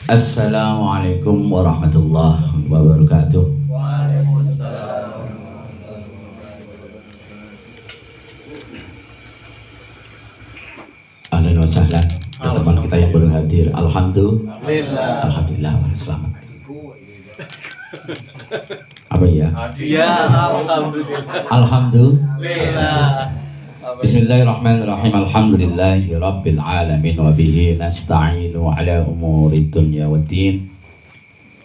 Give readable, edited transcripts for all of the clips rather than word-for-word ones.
Assalamualaikum warahmatullahi wabarakatuh. Ahlan wa sahlan teman kita yang baru hadir. Alhamdulillah, selamat. Apa ya? Alhamdulillah. Bismillahirrahmanirrahim. Alhamdulillahi rabbil alamin wa bihi nasta'inu ala umuri dunya waddin.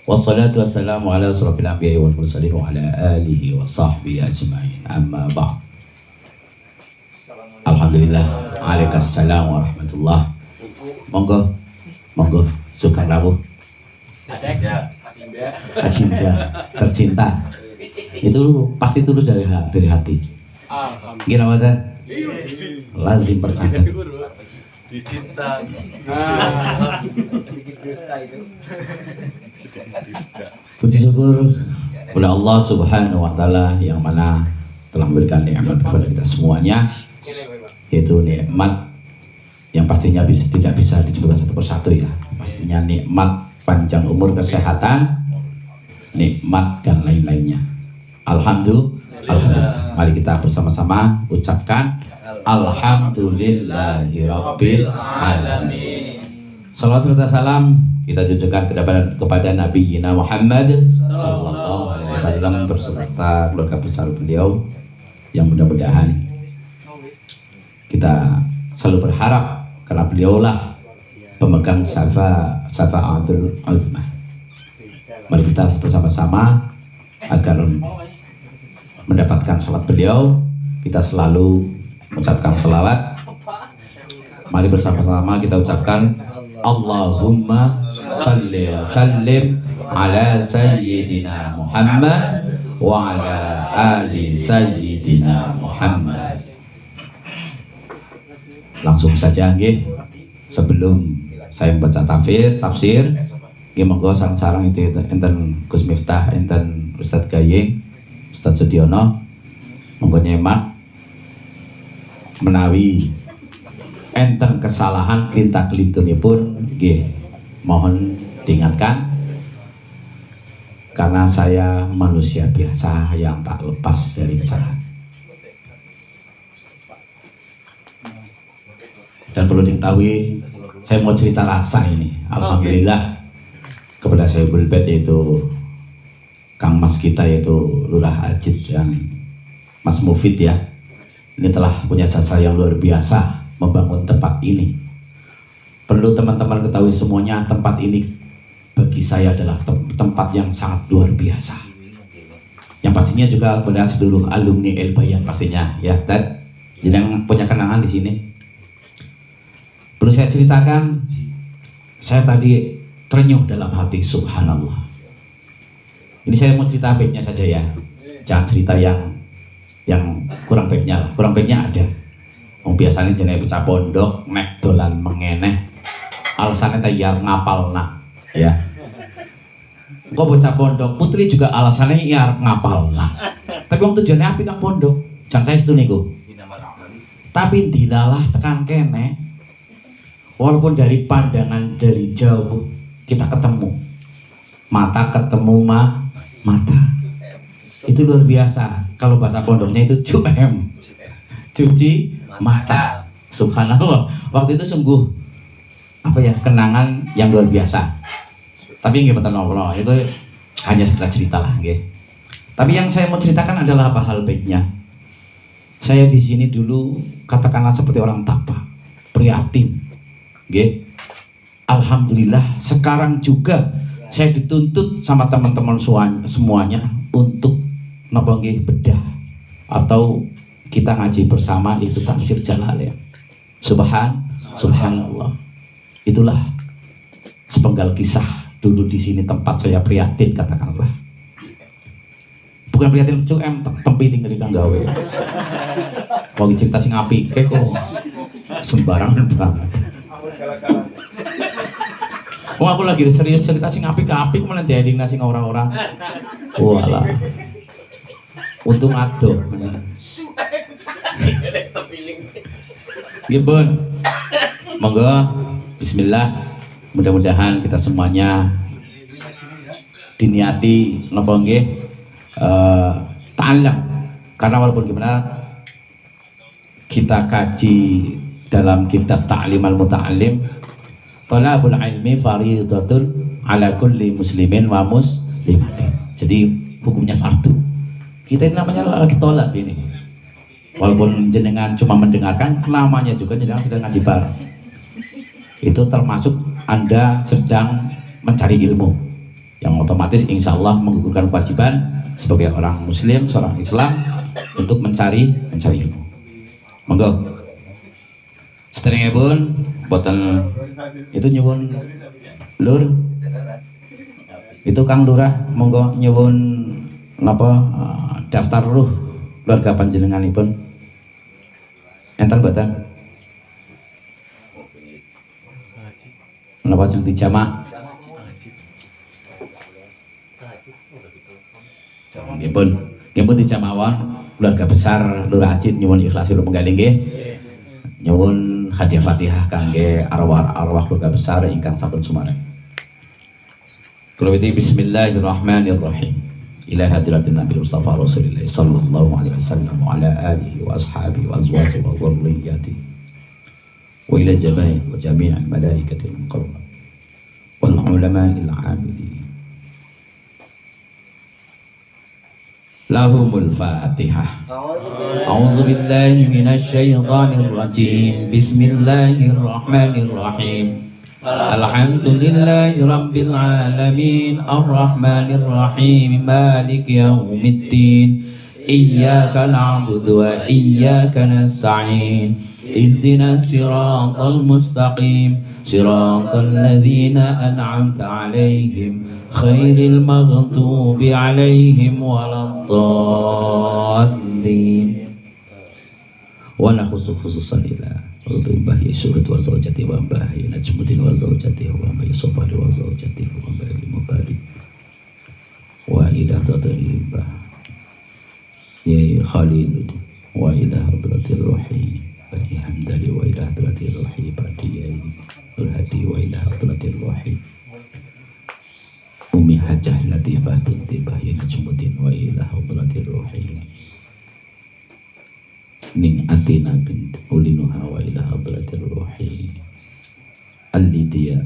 Wassalatu wassalamu ala asrofil anbiya'i wal mursalin wa ala alihi wa sahbihi ajma'in. Amma ba'd. Alhamdulillah. Waalaikumsalam warahmatullah. Monggo suka rawuh. Adinda tercinta. Itu pasti tulus dari hati. Gila banget. Lazim bercanda. Dicinta. Puji syukur kepada Allah Subhanahu wa taala yang mana telah memberikan nikmat kepada kita semuanya, yaitu nikmat yang pastinya tidak bisa disebutkan satu persatu ya. Pastinya nikmat panjang umur, kesehatan, nikmat dan lain-lainnya. Alhamdulillah. Mari kita bersama-sama ucapkan Alhamdulillahirabbil alamin. Salawat serta salam kita tujukan kepada Nabi Muhammad sallallahu alaihi wasallam berserta keluarga besar beliau, yang mudah-mudahan kita selalu berharap karena beliaulah pemegang syafa'atul uzma. Mari kita bersama-sama agar mendapatkan salat beliau, kita selalu mengucapkan salawat. Mari bersama-sama kita ucapkan Allahumma salli wa sallim ala sayyidina Muhammad wa ala ali sayyidina Muhammad. Langsung saja nggih, sebelum saya membaca tafsir nggih monggo sareng-sareng itu enten Gus Miftah, enten Ustadz Gayeng, Ustadz Sudiono, monggo nyemak menawi enten kesalahan lintak-lintunipun nggih mohon diingatkan, karena saya manusia biasa yang tak lepas dari kesalahan. Dan perlu diketahui, saya mau cerita rasa ini. Alhamdulillah kepada saya Bulbet, yaitu Kang Mas kita, yaitu Lurah Ajid dan Mas Mufid ya. Ini telah punya jasa yang luar biasa membangun tempat ini. Perlu teman-teman ketahui semuanya, tempat ini bagi saya adalah tempat yang sangat luar biasa. Yang pastinya juga kepada seluruh alumni El-Bayan pastinya ya, dan yang punya kenangan di sini. Perlu saya ceritakan, saya tadi terenyuh dalam hati, subhanallah. Ini saya mau cerita baiknya saja ya, jangan cerita yang kurang baiknya lah. Kurang baiknya ada. Biasanya jenenge bocah pondok nek dolan mengeneh alasannya tayar ngapal nak ya. Kok bocah pondok putri juga alasannya ya ngapal nak. Tapi wong tujuannya apik nang pondok. Jangan saya itu niku. Tapi dilalah tekan kene. Walaupun dari pandangan dari jauh kita ketemu, mata ketemu mata, itu luar biasa. Kalau bahasa pondoknya itu cuci mata. Subhanallah. Waktu itu sungguh kenangan yang luar biasa. Tapi nggih mboten napa, itu hanya sekedar cerita lah nggih. Tapi yang saya mau ceritakan adalah apa hal baiknya. Saya di sini dulu katakanlah seperti orang tapak, prihatin. Nggih. Alhamdulillah sekarang juga saya dituntut sama teman-teman semuanya untuk napa nggih bedah atau kita ngaji bersama itu tafsir Jalalain. Subhanallah. Itulah sepenggal kisah dulu di sini tempat saya prihatin katakanlah. Bukan prihatin tempiling ngeri kang gawe. Wong cerita sing apik kok sembarangan banget. Wong aku lagi serius cerita sing apik-apik malah diendingna sing ora-ora. Walah. Untung adoh. Nggih, Bun. Monggo bismillah Mudah-mudahan kita semuanya diniati napa nggih ta'allam, karena walaupun gimana kita kaji dalam kitab Ta'limal Muta'allim, thalabul ilmi fardhatun ala kulli muslimin wa muslimatin. Jadi hukumnya fardu. Kita ini namanya lagi tolak ini. Walaupun jenengan cuma mendengarkan, namanya juga jenengan sedang ngaji bareng. Itu termasuk Anda sedang mencari ilmu, yang otomatis insya Allah menggugurkan kewajiban sebagai orang muslim, seorang Islam untuk mencari ilmu. Monggo setengah pun boten itu nyuwun lur itu Kang Lurah, monggo nyuwun napa daftar ruh keluarga panjenenganipun enten boten napa jeng dijamak nggih dijamawon keluarga besar Lurah Ajit nyuwun ikhlas kula penggalih nggih. Nyuwun hadiah Fatihah kangge arwah keluarga besar ingkang sampun sumareng. Kula witi bismillahirrahmanirrahim. Ila hadratin Nabi Mustafa Rasulillah sallallahu alaihi wasallam wa ala alihi wa ashabihi wa azwajihi wa dhurriyyatihi wa ila jami'il malaikatil muqarrabin wal ulama'il 'amilin. Lahumul Fatihah. A'udzu billahi minasy syaithanir rajim. Bismillahirrahmanirrahim. Alhamdulillahi rabbil alamin, arrahmanir rahim, maliki yaumiddin. Iyyaka na'budu wa iyyaka nasta'in. Ihdinas siratal mustaqim, siratal ladzina an'amta 'alaihim khairil maghdubi 'alaihim waladdallin. Wa nakhusu khususan ila Bahi Surat wa zawjati wa Bahi Najmuddin wa zawjati wa Bahi Sofari wa zawjati wa Bahi Mubari wa ila tadribah Yai Khalid wa ila hadratil ruhi Bahi Hamdali wa ila hadratil ruhi Badi Yai Nurhati wa ila hadratil ruhi Umi Hajah Latifah binti Bahi Najmuddin wa ila hadratil ruhi Ning Atina bint Ulinuha wa ila hadratil ruhi Al-Lidya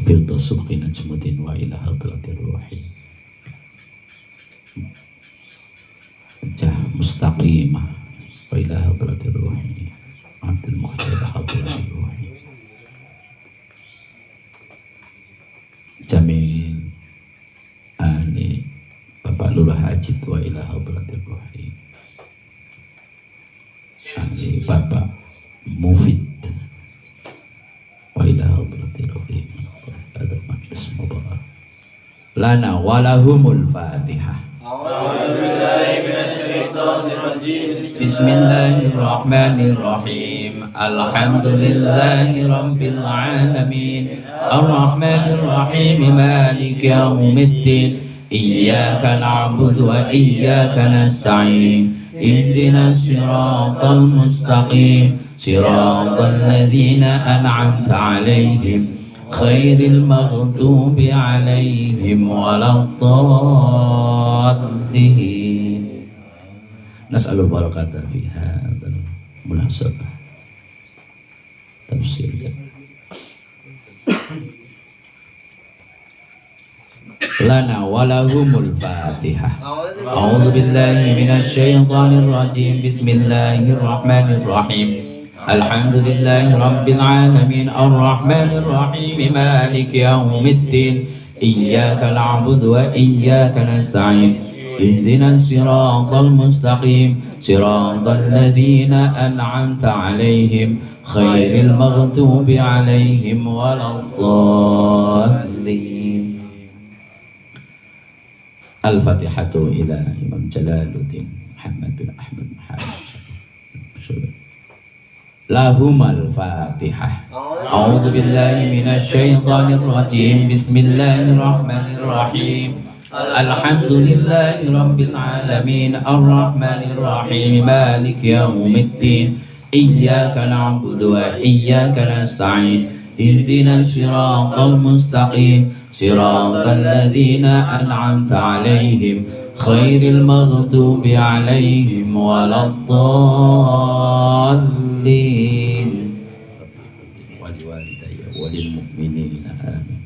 Firdaus Subhi Najmuddin wa ila hadratil ruhi Jah Mustaqimah wa ila hadratil ruhi Abdul Muhtar ila hadratil ruhi Jamil Ali Bapak Lurah Ajit wa ila hadratil ruhi Ali Bapak Mufid wa ila hadratil ruhi ada majlis mubarak lana walahumul Fatihah. Bismillahirrahmanirrahim. Alhamdulillahi rabbil alamin, arrahmanir rahim, maliki yaumiddin. Iyyaka na'budu wa iyyaka nasta'in. Ihdinas siratal mustaqim, siratal ladzina an'amta 'alaihim khairil maghdubi 'alaihim waladdallin. Nas'alul barakata fi hadzal munasabah tafsir. Lana walahumul Fatihah. A'udzu billahi minasy syaithanir rajim. Bismillahirrahmanirrahim. Alhamdulillahi rabbil alamin, arrahmanir rahim, maliki yaumiddin. Iyyaka na'budu wa iyyaka nasta'in. Ihdinas siratal mustaqim, siratal ladzina an'amta 'alaihim khairil maghdubi 'alaihim waladdallin. Al-Fatihatu ila Imam Jalaluddin Muhammad bin Ahmad Muhammad. Lahumal Fatihah. A'udzu billahi minasy syaithanir rajim. Bismillahirrahmanirrahim. Alhamdulillahi rabbil alamin, arrahmanir rahim, maliki yaumiddin. Iyyaka na'budu wa iyyaka nasta'in. اهدنا الصراط المستقيم صراط الذين أنعمت عليهم غير المغضوب عليهم ولا الضالين ولوالدي وللمؤمنين آمين.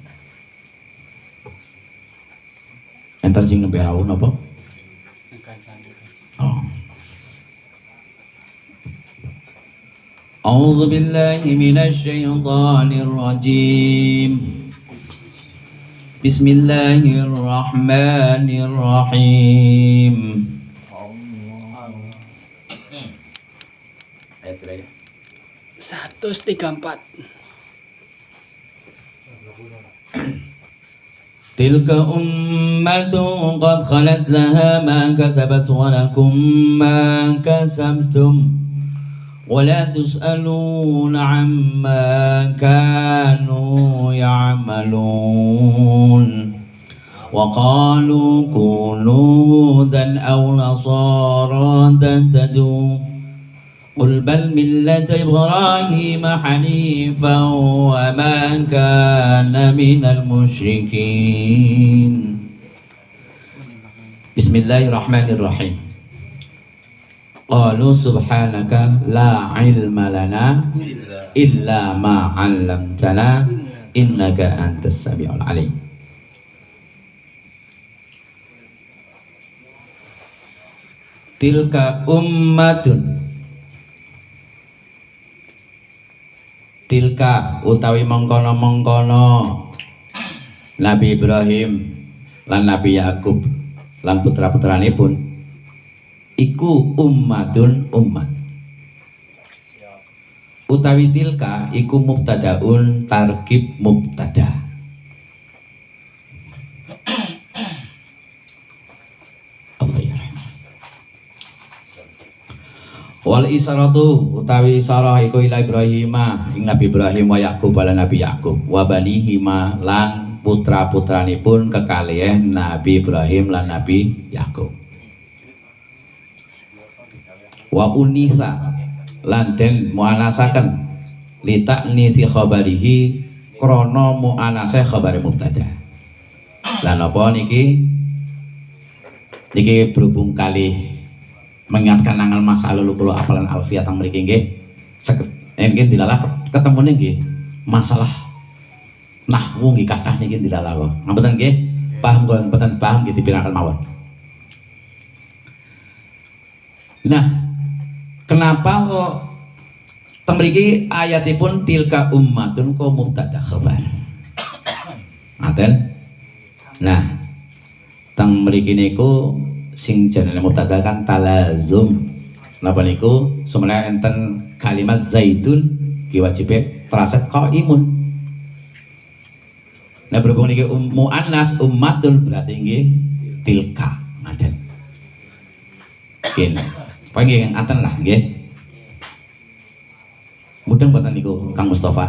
Enten sing nembe rawuh napa? Oh. أعوذ بالله من الشيطان الرجيم بسم الله الرحمن الرحيم. Ayat berapa? 134. تلك أمة قد خلت لها ما كسبت ولكم ما كسبتم ولا تسألون عما كانوا يعملون وقالوا كونوا هودا أو نصارى تهتدوا قل بل ملة إبراهيم حنيفا وما كان من المشركين. بسم الله الرحمن الرحيم. قالوا سبحانك لا علم لنا إلا ما علمتنا إنك أنت السميع العليم. Tilka ummatun. Tilka utawi mengkono-mengkono Nabi Ibrahim lan Nabi Yakub lan putra-putranipun iku ummatun ummat. Utawi tilka iku mubtadaun tarkib mubtada. Wal isaratu utawi isarah iku ila Ibrahim ing Nabi Ibrahim wa Yakub lan Nabi Yakub wa banihima lan putra-putranipun kekalih Nabi Ibrahim lan Nabi Yakub. Wa unisa lan den muanasaken litak nisi khabarihi krana muanasah khabari mubtada. Lan apa niki berhubung kali mengingatkan nangal masa lalu kula apalan alfiah tang mriki nggih saged nggih dilala ketemune nggih masalah nahwu nggih kathah niki dilala kok mboten nggih paham kok mboten paham nggih dipiraken mawon. Nah, kenapa kok teng mriki ayatipun tilka ummatun kok mubtada khabar ngaten. Nah, teng mriki niku sing jenenge mubtada kan talazum. Napa niku sebenarnya enten kalimat zaitun ki wajibe terasa qaimun. Nah berhubung niki muannas ummatun berarti nggih tilka ngaten. Nggih. Panggih ngaten lah nggih. Mudeng boten niku Kang Mustafa.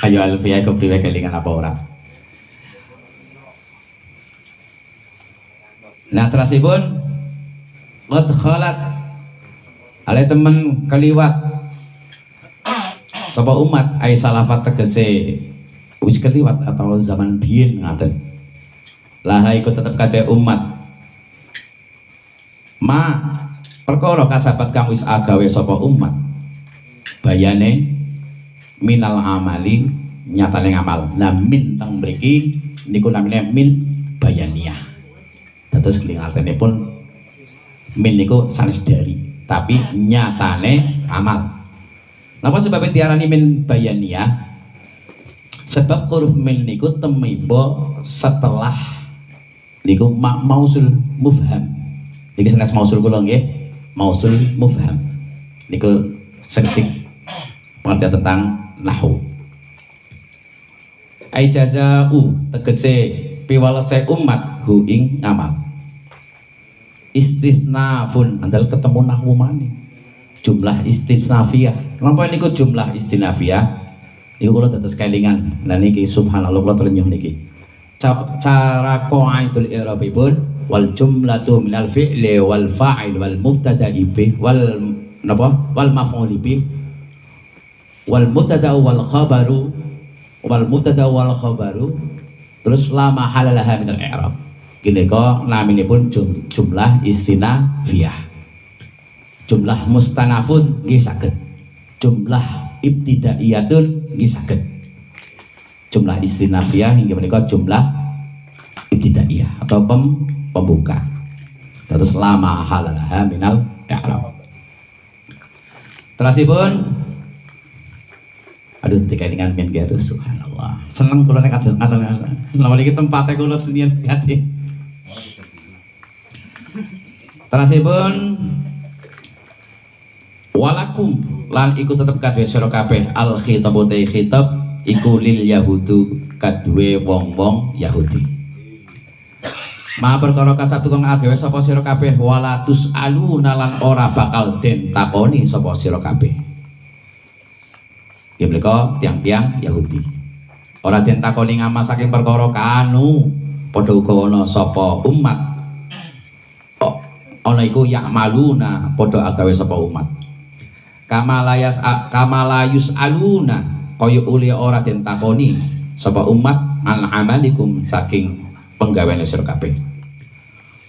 Ayo alfiah kepriwe kelingan apa ora? Nah terasipun qad khalat ale temen keliwat sapa umat ai salafat tegese wis keliwat atau zaman biyen ngaten. Laha iku tetep kate umat ma perkara kasabat kang wis agawe sapa umat bayane minal amali nyatane ngamal. Nah min teng mriki niku namine min bayaniyah. Terus kelingatane pun min niku sanes dari tapi nyatane amal. Napa sebabnya diarani min bayaniyah? Sebab huruf min niku temimba setelah niku mausul mufham. Niki sanes mausul kula nggih, mausul mufham. Niku seketik pengertian tentang nahwu. Ai jazau tegese piwalese umat hu ing ngamal. Istisnafun andal ketemu nahwu maneh jumlah istisnafiyah. Napa niku jumlah istinafiyah niku kula dados kelingan. Nah niki subhanallah kula trenyuh niki cara qaidul i'rabipun wal jumlatu minal fi'li wal fa'il wal mubtada'i bih wal napa wal maf'ul bih wal mubtada wal khabaru terus la mahalaha minal i'rab. Gini kok naminipun jumlah istinafiyah. Jumlah mustanafun nggih saged. Jumlah ibtidaiyatun nggih saged. Jumlah istinafiyah inggih menika jumlah ibtidaiyah atau pembuka. Terus la mahalaha minal i'rab. Terusipun aduh dikaitkan dengan garus subhanallah. Seneng kula nek ngaten lawan iki tempate kula senian hati. Terusipun walakum lan iku tetep kadhe sira kabeh al khitabu ta khitab iku lil yahudu kadue wong-wong Yahudi. Ma perkara kasatu kang agawe sapa sira kabeh walatus aluna lan ora bakal den takoni sapa sira kabeh. Ya mereka tiang-tiang Yahudi. Ora den takoni ngamal saking perkara kanu padha uga ana sapa umat. Ana iku ya'maluna padha agawe sapa umat. Kamalayus aluna kaya uli ora den takoni sapa umat an amalikum saking penggaweane sira kabeh.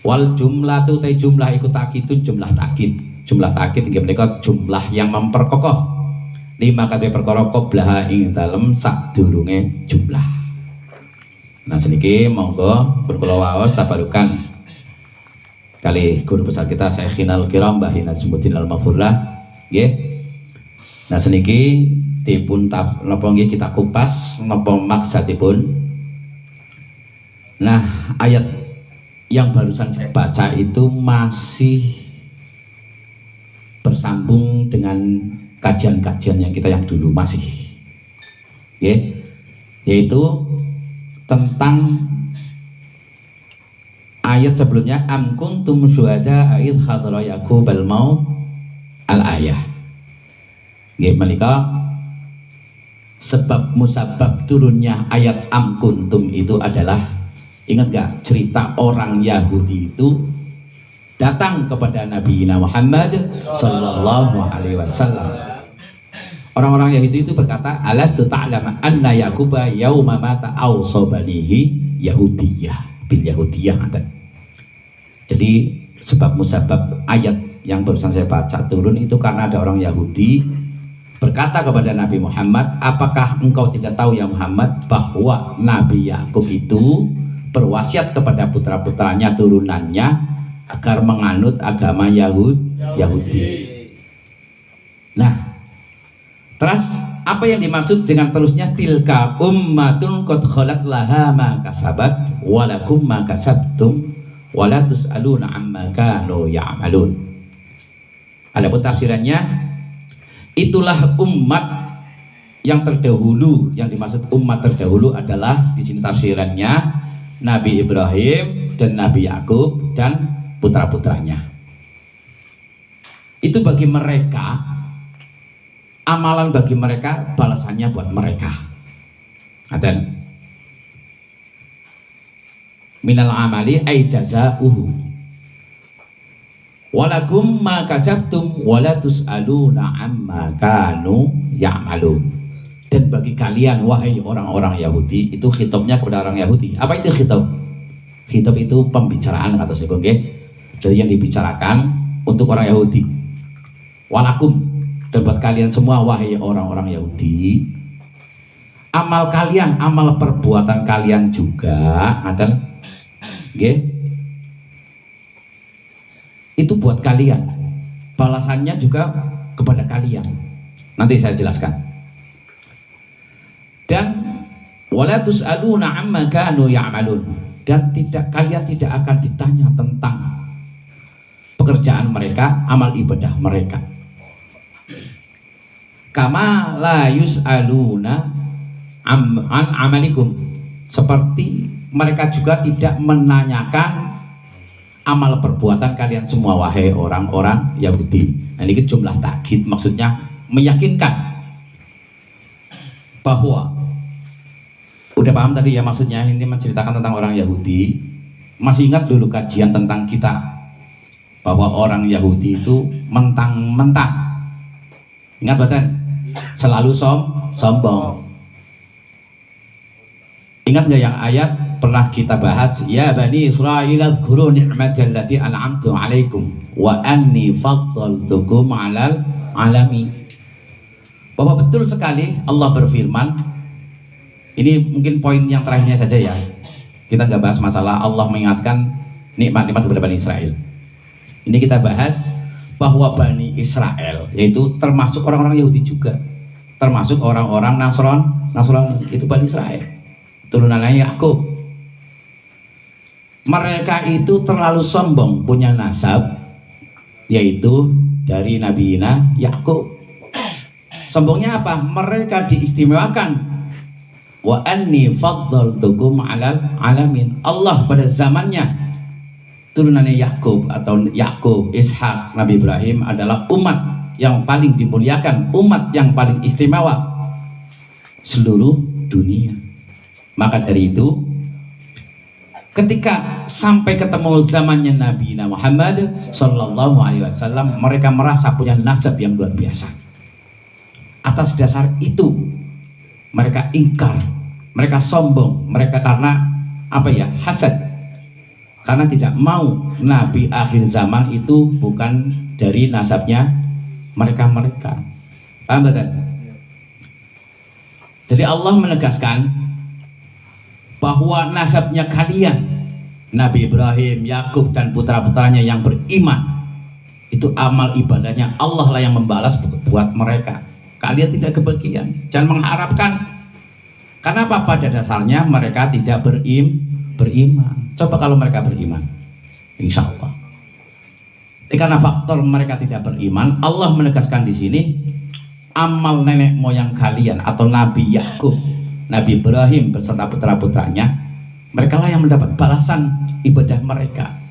Wal jumlatu ta jumlah iku takitun jumlah takit. Jumlah takit inggih menika jumlah yang memperkokoh lima kabeh perkara qoblaha ing dalem sadurunge jumlah. Nah seniki monggo berkula waos tabarukan kali guru besar kita Syekhinal Kiram Mbah Nazmuddin Al-Mafurlah nggih. Nah seniki dipun napa nggih kita kupas napa maksudipun. Nah ayat yang barusan saya baca itu masih bersambung dengan kajian-kajian yang kita yang dulu masih yaitu tentang ayat sebelumnya am kuntum syuhada id hadara yaqubal maut al ayah. Nggih menika sebab musabab turunnya ayat am kuntum itu adalah, ingat gak cerita orang Yahudi itu datang kepada Nabi Muhammad sallallahu alaihi wasallam. Orang-orang Yahudi itu berkata, alastu ta'lama anna Yaquba yauma mata awsobanihi Yahudiyah bil Yahudiyah. Jadi sebab musabab ayat yang barusan saya baca turun itu karena ada orang Yahudi berkata kepada Nabi Muhammad, apakah engkau tidak tahu ya Muhammad bahwa Nabi Yakub itu berwasiat kepada putra-putranya turunannya agar menganut agama Yahudi. Nah, terus apa yang dimaksud dengan terusnya tilka ummatun qad khalat laha ma kasabat wa lakum ma kasabtum wa la tusaluna amma kanu ya'malun. Adapun tafsirannya, itulah umat yang terdahulu. Yang dimaksud umat terdahulu adalah di sini tafsirannya Nabi Ibrahim dan Nabi Yakub dan putra-putranya. Itu bagi mereka, amalan bagi mereka, balasannya buat mereka. Dan minal amali ay jazauhu walakum ma kasabtum wala tusaluna amma kanu ya'malun. Dan bagi kalian wahai orang-orang Yahudi, itu khitabnya kepada orang Yahudi. Apa itu khitab? Khitab itu pembicaraan kata saya nggih. Jadi yang dibicarakan untuk orang Yahudi. Walakum, dan buat kalian semua wahai orang-orang Yahudi, amal kalian, amal perbuatan kalian juga, ngaten nggih, itu buat kalian, balasannya juga kepada kalian. Nanti saya jelaskan. Dan wala tusaluna amma kanu ya'malun, dan kalian tidak akan ditanya tentang pekerjaan mereka, amal ibadah mereka. Kama la yus'aluna an amalikum, seperti mereka juga tidak menanyakan amal perbuatan kalian semua wahai orang-orang Yahudi. Nah ini jumlah takkid, maksudnya meyakinkan bahwa, udah paham tadi ya maksudnya, ini menceritakan tentang orang Yahudi. Masih ingat dulu kajian tentang kita bahwa orang Yahudi itu mentang-mentang, ingat badan? selalu sombong. Ingat nggak yang ayat pernah kita bahas? Ya Bani Israil adhkuru ni'mati allati an'amtu alaikum wa anni faddaltukum 'alal alamin. Bahwa betul sekali Allah berfirman. Ini mungkin poin yang terakhirnya saja ya. Kita nggak bahas masalah Allah mengingatkan nikmat-nikmat kepada Bani Israel. Ini kita bahas bahwa Bani Israel yaitu termasuk orang-orang Yahudi juga, termasuk orang-orang Nasrani, itu Bani Israel. Turunannya Yakub. Mereka itu terlalu sombong punya nasab yaitu dari Nabi Yakub. Sombongnya apa? Mereka diistimewakan. Wa anni faddaltukum 'alal alamin. Allah pada zamannya turunannya Yakub atau Yakub, Ishak, Nabi Ibrahim adalah umat yang paling dimuliakan, umat yang paling istimewa seluruh dunia. Maka dari itu ketika sampai ketemu zamannya Nabi Muhammad Sallallahu Alaihi Wasallam, mereka merasa punya nasab yang luar biasa. Atas dasar itu mereka ingkar, mereka sombong, mereka karena apa ya, hasad, karena tidak mau Nabi akhir zaman itu bukan dari nasabnya mereka. Paham betul? Jadi Allah menegaskan bahwa nasabnya kalian Nabi Ibrahim, Yakub dan putra-putranya yang beriman itu amal ibadahnya Allah lah yang membalas buat mereka. Kalian tidak kebagian, jangan mengharapkan. Karena apa? Pada dasarnya mereka tidak beriman. Coba kalau mereka beriman, insya Allah. Karena faktor mereka tidak beriman, Allah menegaskan di sini amal nenek moyang kalian atau Nabi Yakub, Nabi Ibrahim beserta putra-putranya, mereka lah yang mendapat balasan ibadah mereka.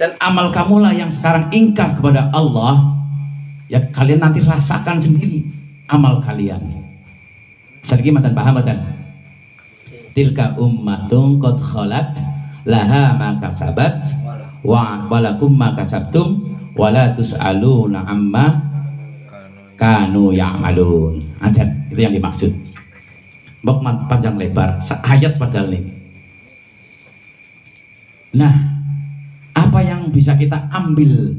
Dan amal kamulah yang sekarang ingkar kepada Allah, ya kalian nanti rasakan sendiri amal kalian. Sedikit matan paham matan. Tilka ummatun qad khalat laha ma kasabat wa walakum ma kasabtum wa la tus'aluna amma kanu ya'malun. Ada itu yang dimaksud. Bok panjang lebar ayat padahal ini. Nah, apa yang bisa kita ambil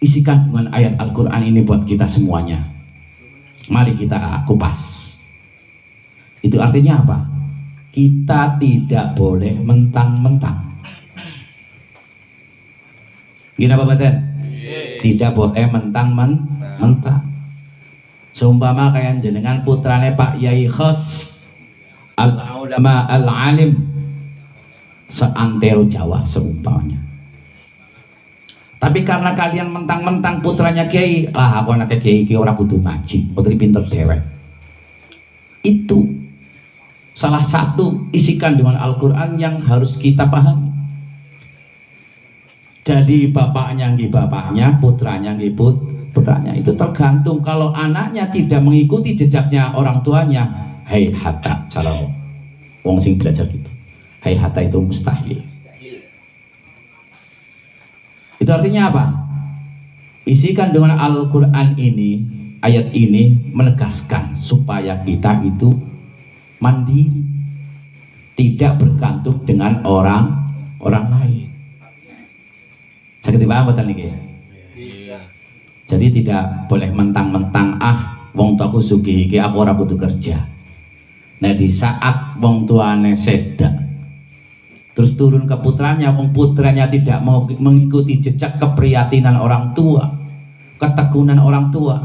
isi kandungan ayat Al-Quran ini buat kita semuanya? Mari kita kupas. Itu artinya apa? Kita tidak boleh mentang-mentang. Gini apa badan? Tidak boleh mentang-mentang. Seumpama kayak jenengan putrane Pak Yai Khos al-ulama al-alim seantero Jawa seumpamanya. Tapi karena kalian mentang-mentang putranya Kiai, lah aku anaknya Kiai ora kudu ngaji, putri pinter dewek. Itu salah satu isi kandungan Al-Quran yang harus kita pahami. Jadi bapaknya nggih bapaknya, putranya nggih putranya. Itu tergantung. Kalau anaknya tidak mengikuti jejaknya orang tuanya, hai hatta cara wong sing belajar gitu. Hai hatta itu mustahil. Itu artinya apa? Isi kandungan Al-Quran ini, ayat ini menegaskan supaya kita itu mandiri, tidak bergantung dengan orang lain. Sakit dipaham betul nih? Jadi tidak boleh mentang-mentang wong tuaku sugih iki aku ora butuh kerja. Nah di saat wong tuane sedak terus turun ke putranya, wong putranya tidak mau mengikuti jejak keprihatinan orang tua, ketekunan orang tua,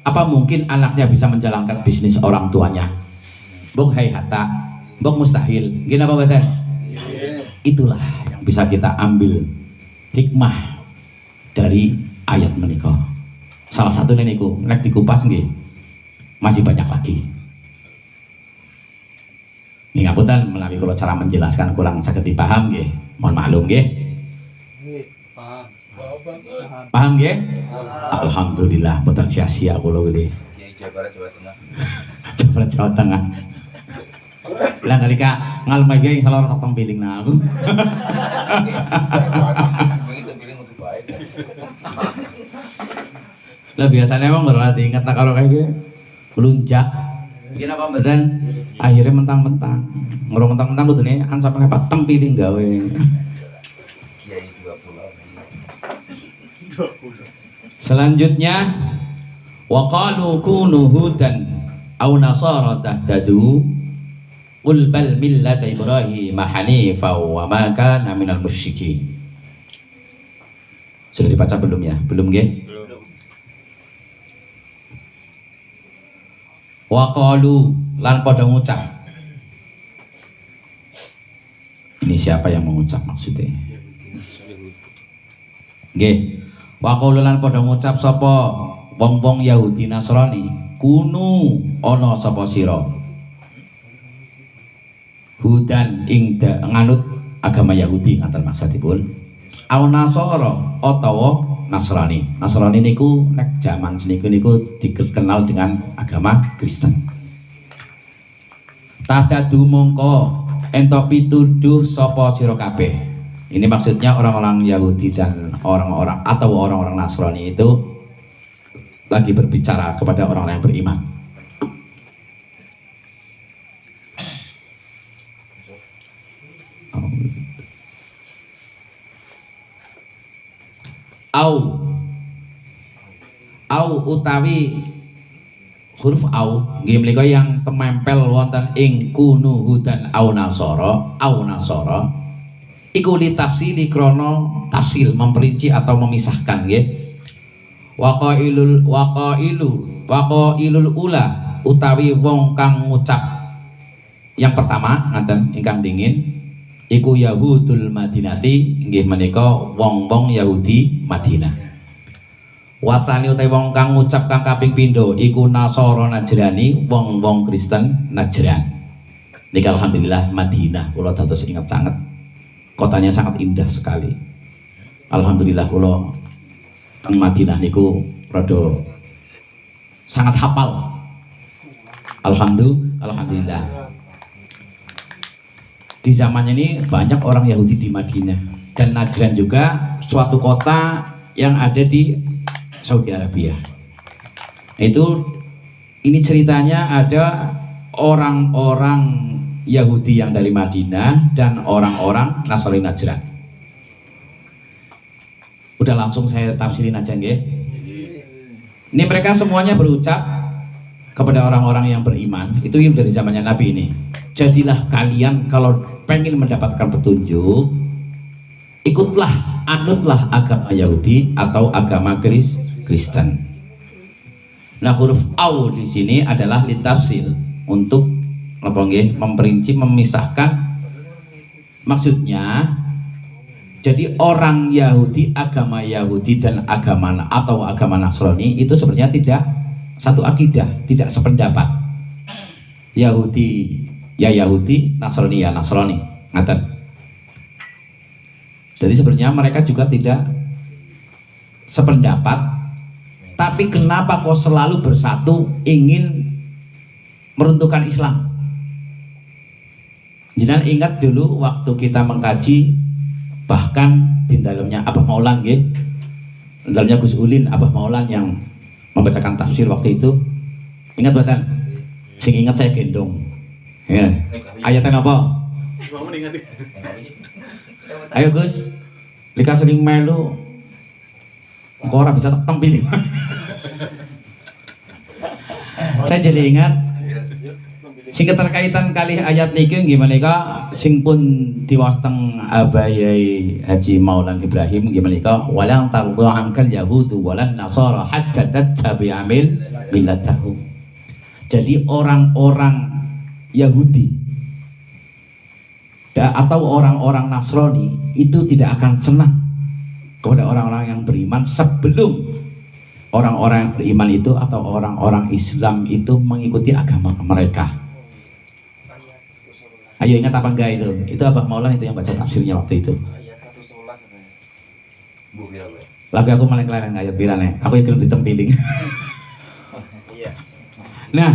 apa mungkin anaknya bisa menjalankan bisnis orang tuanya? Bok hai hatta, bok mustahil. Gini apa betul? Itulah yang bisa kita ambil hikmah dari ayat menikah. Salah satu niku nek dikupas nggih masih banyak lagi. Nggih ngapunten menawi kula cara menjelaskan kurang saged dipaham nggih. Mohon maklum nggih. Paham nggih? Alhamdulillah mboten sia-sia kula nggih. Jawa Tengah. Jawa Tengah. Lah nalika ngalem iki salah ora tong piling nah aku. Lah biasanya emang berat ingat tak kalau kayak gitu lunjak. Bikin apa mboten? Akhirnya mentang-mentang. Ngurung mentang-mentang kudu ne an sampe apa tempiling gawe. Kiai 20. Selanjutnya wa qalu kunu hudan aw nasara tahtadu qul bal millata ibrahim hanifa wa ma kana minal musyrikin. Sudah dibaca belum ya? Belum nggih? Belum. Wa qalu lan padha ngucap. Ini siapa yang mengucap maksudnya? Nggih. Wa qalu lan padha ngucap sapa wong-wong Yahudi Nasrani, kunu ana sapa sira. Hudan ing nganut agama Yahudi ngaten maksudipun. Aw Nasara utawa Nasrani. Nasrani niku nek jaman seniku niku dikenal dengan agama Kristen. Tahtadu mongko entuk pituduh sapa sira kabeh. Ini maksudnya orang-orang Yahudi dan orang-orang atau orang-orang Nasrani itu lagi berbicara kepada orang-orang yang beriman. Au utawi huruf au nggih menika yang temempel wonten ing kunu hudan au nasara iku li tafsili krana tafsil memperinci atau memisahkan nggih. Waqailul ula utawi wong kang ngucap yang pertama ngaten ingkang dingin iku Yahudul Madinati nggih menika wong-wong Yahudi Madinah. Wasani utawi wong kang ngucap kang kaping pindho iku Nasara Najrani wong-wong Kristen Najran. Niki alhamdulillah Madinah kula dados ingat sangat. Kotanya sangat indah sekali. Alhamdulillah kula teng Madinah niku rada sangat hafal. Alhamdulillah. Di zamannya ini banyak orang Yahudi di Madinah dan Najran juga suatu kota yang ada di Saudi Arabia. Ini ceritanya ada orang-orang Yahudi yang dari Madinah dan orang-orang Nasrani Najran. Udah langsung saya tafsirin aja nggih. Ini mereka semuanya berucap kepada orang-orang yang beriman. Itu yang dari zamannya Nabi ini. Jadilah kalian kalau pengen mendapatkan petunjuk, ikutlah, anutlah agama Yahudi atau agama Kristen. Nah, huruf au di sini adalah litafsil untuk memperinci, memisahkan. Maksudnya, jadi orang Yahudi, agama Yahudi dan agama atau agama Nasrani itu sebenarnya tidak satu akidah, tidak sependapat. Yahudi ya Yahudi, Nasrani ya Nasrani, ngaten. Jadi sebenarnya mereka juga tidak sependapat, tapi kenapa kok selalu bersatu ingin meruntuhkan Islam? Jangan ingat dulu waktu kita mengkaji, bahkan di dalamnya Abah Maulan nggih, di dalamnya Gus Ulin, Abah Maulan yang membacakan tafsir waktu itu. Ingat buatan? Sing ingat saya gendong. Ya. Ayatnya apa? Ayo Gus, lika sering melu, kok ora bisa tampil. Saya jadi ingat sing keterkaitan kali ayat niki gimana ka sing pun diwasteng Abayai Haji Maulan Ibrahim gimana ka walang tardu ankal yahudu walan nasara hatta tattabi'a millatahum. Jadi orang-orang Yahudi atau orang-orang Nasrani itu tidak akan senang kepada orang-orang yang beriman sebelum orang-orang yang beriman itu atau orang-orang Islam itu mengikuti agama mereka. Ayo ingat apa enggak itu? Itu Abah Maulan itu yang baca tafsirnya waktu itu. Ayat 111 Bu Bira. Lagu aku malah kelalen ayat birane. Aku ikut ditempiling. Iya. Nah,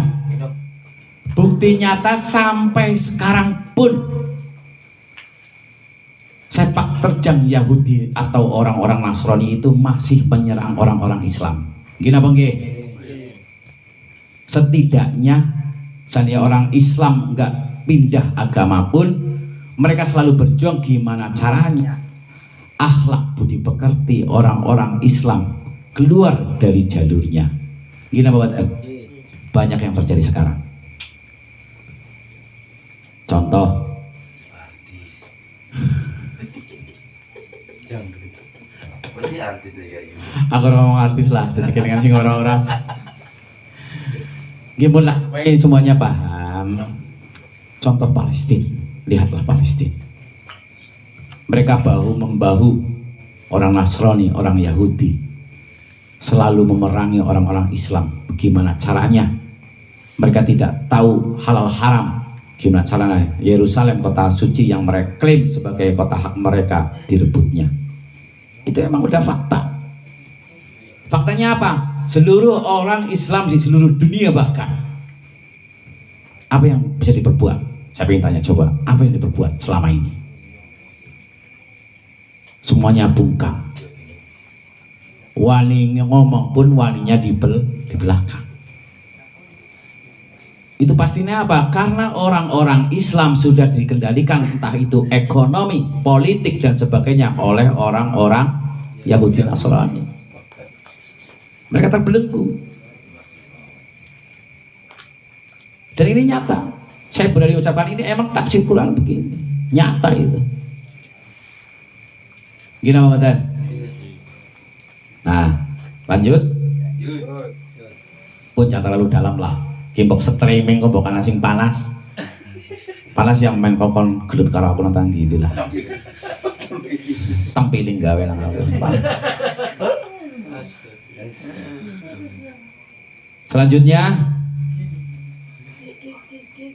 bukti nyata sampai sekarang pun sepak terjang Yahudi atau orang-orang Nasrani itu masih menyerang orang-orang Islam. Gini apa nggih? Setidaknya seandainya orang Islam nggak pindah agama pun, mereka selalu berjuang gimana caranya akhlak budi pekerti orang-orang Islam keluar dari jalurnya. Gini apa Bapak? Banyak yang terjadi sekarang. Contoh, Berarti artis ya ini. aku ngomong artis lah, jadi kelingan sing orang-orang. Gimana? Ini semuanya paham. Contoh Palestina, lihatlah Palestina. Mereka bahu membahu, orang Nasrani, orang Yahudi, selalu memerangi orang-orang Islam. Bagaimana caranya? Mereka tidak tahu halal haram. Gimana caranya? Yerusalem, kota suci yang mereka klaim sebagai kota hak mereka, direbutnya. Itu emang udah fakta. Faktanya apa? Seluruh orang Islam di seluruh dunia bahkan, apa yang bisa diperbuat? Saya ingin tanya, coba apa yang diperbuat selama ini? Semuanya bungkam. Wani ngomong pun waninya di belakang. Itu pastinya apa? Karena orang-orang Islam sudah dikendalikan, entah itu ekonomi, politik dan sebagainya, oleh orang-orang Yahudi Nasrani. Mereka terbelenggu. Dan ini nyata. Saya berani ucapkan ini emang tafsir Quran begini. Nyata itu. Gini Pak Matan. Nah, lanjut. Pun jangan terlalu dalam lah. Kimpok streaming kok bukan asing panas. Panas yang main kokon gelut karo aku nang gini lah. Tampiling gawe nang aku. Selanjutnya,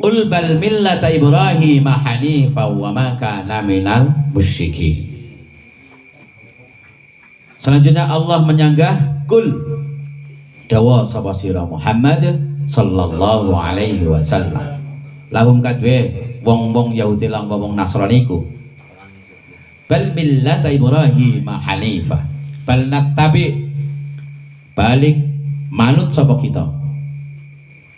Qul bal millata Ibrahim hanifa wa ma kana minal musyrikin. Selanjutnya Allah menyanggah kul dawa sapa sira Muhammad sallallahu alaihi wasallam. Lahum kadwe wong-wong Yahudi lan wong Nasrani ku. Bal millata Ibrahim hanifa. Bal nattabi balik manut sapa kita.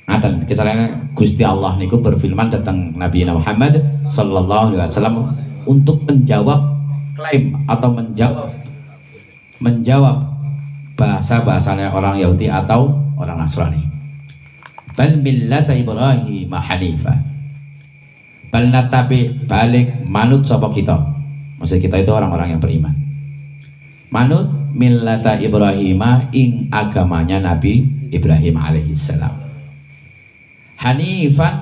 Ngaten kecarane Gusti Allah niku berfirman tentang Nabi Muhammad sallallahu alaihi wasallam untuk menjawab klaim atau menjawab bahasa-bahasanya orang Yahudi atau orang Nasrani. Bal millata Ibrahim hanifa. Bal natabi balik manut sapa kita. Maksud kita itu orang-orang yang beriman. Manut millata Ibrahim ing agamanya Nabi Ibrahim alaihissalam. Hanifan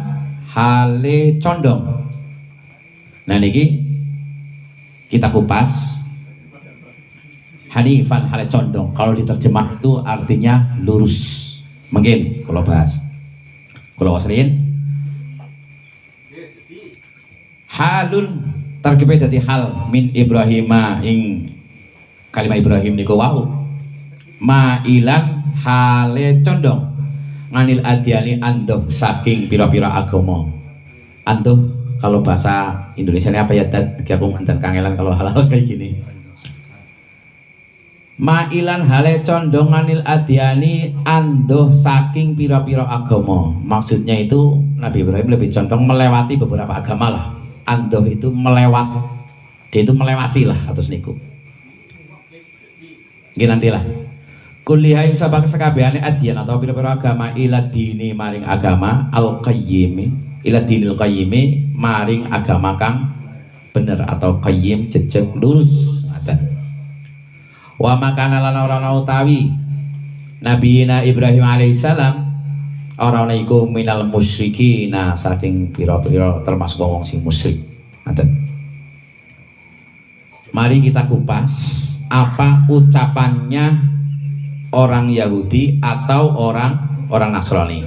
hale condong. Nah niki kita kupas. Hanifan hale condong. Kalau diterjemah itu artinya lurus. Mungkin kalau bahas. Kalau wasrin halun tarkibe dadi hal min Ibrahima ing kalimat Ibrahim niku wau. Mailan hale condong nganil adyani andoh saking pira-pira agama. Andoh kalau bahasa Indonesia ini apa ya? Aku mantan kangelan kalau hal-hal kayak gini. Mailan hale condong nganil adyani andoh saking pira-pira agama. Maksudnya itu Nabi Ibrahim lebih condong melewati beberapa agama lah. Andoh itu melewat. Dia itu melewati lah atus niku. Nggih nantilah. Kuliah yang sabak sekabehane adyan atau pira-pira agama ila dini maring agama al-qayyimi ila dinil qayyimi maring agama kang bener atau qayyim jejeg lurus ngaten. Wa makana lan ora utawi Nabiyina Ibrahim alaihissalam ora ana iku minal musyrikina saking pira-pira termasuk wong sing musyrik ngaten. Mari kita kupas apa ucapannya orang Yahudi atau orang Nasrani.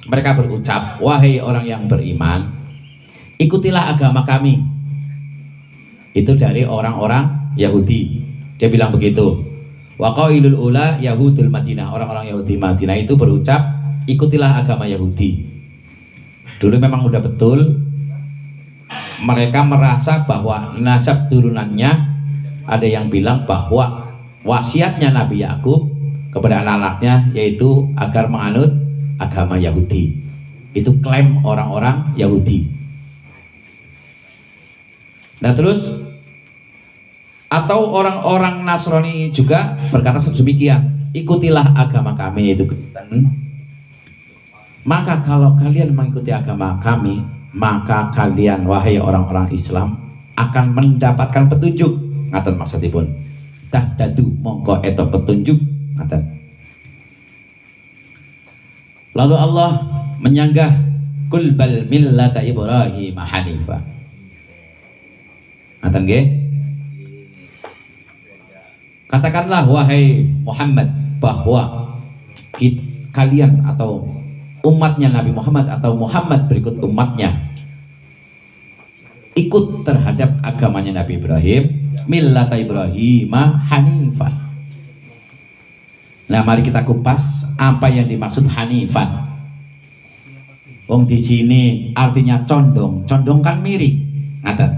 Mereka berucap, wahai orang yang beriman, ikutilah agama kami. Itu dari orang-orang Yahudi. Dia bilang begitu. Wa qailul ula Yahudul Madinah. Orang-orang Yahudi Madinah itu berucap, ikutilah agama Yahudi. Dulu memang udah betul. Mereka merasa bahwa nasab turunannya ada yang bilang bahwa wasiatnya Nabi Yakub kepada anak-anaknya, yaitu agar menganut agama Yahudi. Itu klaim orang-orang Yahudi. Nah terus, atau orang-orang Nasrani juga berkata sedemikian, ikutilah agama kami, yaitu Kristen. Maka kalau kalian mengikuti agama kami, maka kalian wahai orang-orang Islam akan mendapatkan petunjuk. Ngaten maksudipun. Tahdadu mongko eto petunjuk. Ngaten. Lalu Allah menyanggah kul bal millata Ibrahim hanifa. Ngaten nggih? Katakanlah wahai Muhammad bahwa kalian atau umatnya Nabi Muhammad atau Muhammad berikut umatnya ikut terhadap agamanya Nabi Ibrahim, millata Ibrahim hanifan. Nah, mari kita kupas apa yang dimaksud hanifan. Wong di sini artinya condong, condong kan miring, ngaten.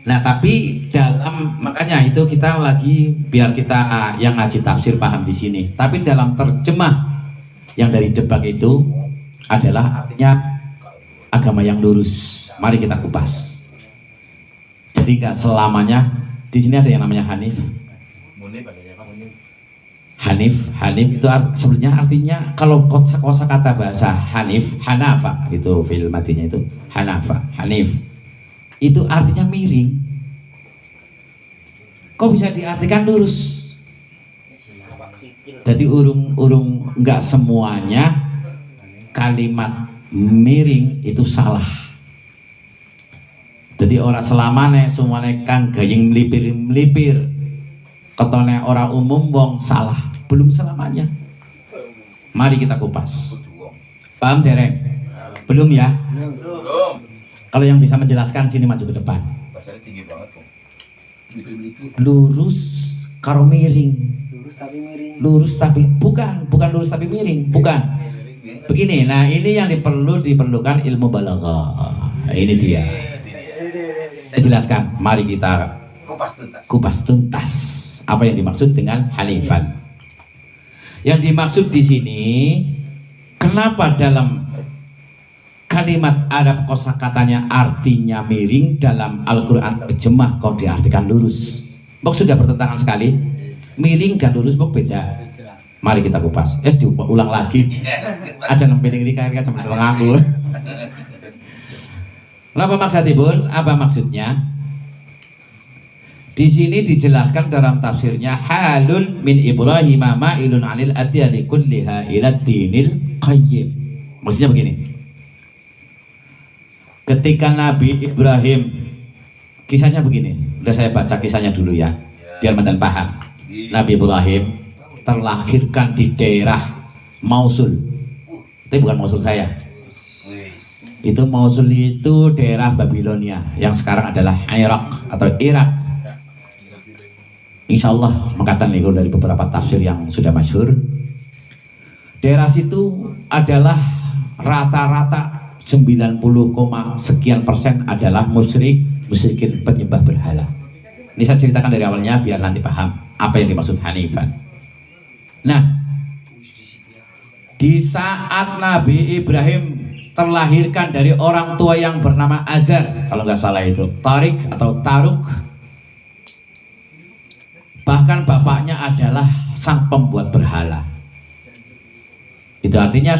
Nah, tapi dalam makanya itu kita lagi biar kita yang ngaji tafsir paham di sini. Tapi dalam terjemah yang dari Debak itu adalah artinya agama yang lurus. Mari kita kupas. Jadi nggak selamanya di sini ada yang namanya Hanif. Hanif itu sebenarnya artinya kalau kosa kata bahasa Hanif, Hanafa itu fil matinya itu Hanafa, Hanif itu artinya miring. Kok bisa diartikan lurus? Jadi urung nggak semuanya kalimat miring itu salah. Jadi orang selamane semuanya kang gayeng melipir ketone orang umum wong salah, belum selamanya. Mari kita kupas. Paham dereng? Belum ya? Belum. Kalau yang bisa menjelaskan sini maju ke depan. Bahasanya tinggi banget kok. Lurus karo miring. Lurus tapi bukan lurus tapi miring, bukan. Begini, nah ini yang diperlukan ilmu balaghah. Ini dia. Saya jelaskan. Mari kita kupas tuntas apa yang dimaksud dengan hanifan. Yang dimaksud di sini, kenapa dalam kalimat Arab kosakatanya artinya miring, dalam Al-Quran terjemah kok diartikan lurus? Bok sudah bertentangan sekali. Miring dan lurus bok beda. Mari kita kupas. Diulang lagi. Aja nempiling ini kayak cuma ngaku. Apa maksudnya? Apa maksudnya? Di sini dijelaskan dalam tafsirnya halun min Ibrahim ma'ilun 'anil adyani kulliha ila dinil qayyim. Maksudnya begini. Ketika Nabi Ibrahim, kisahnya begini. Udah saya baca kisahnya dulu ya, biar mantan paham. Nabi Ibrahim terlahirkan di daerah Mosul. Tapi bukan Mosul saya. Itu Mosul itu daerah Babilonia yang sekarang adalah Irak atau Irak. Insya Allah mengatakan itu dari beberapa tafsir yang sudah masyhur. Daerah situ adalah rata-rata 90, sekian persen adalah musyrikin penyembah berhala. Ini saya ceritakan dari awalnya biar nanti paham apa yang dimaksud hanifan. Nah, di saat Nabi Ibrahim terlahirkan dari orang tua yang bernama Azar, kalau nggak salah itu Tarik atau Taruk, bahkan bapaknya adalah sang pembuat berhala. Itu artinya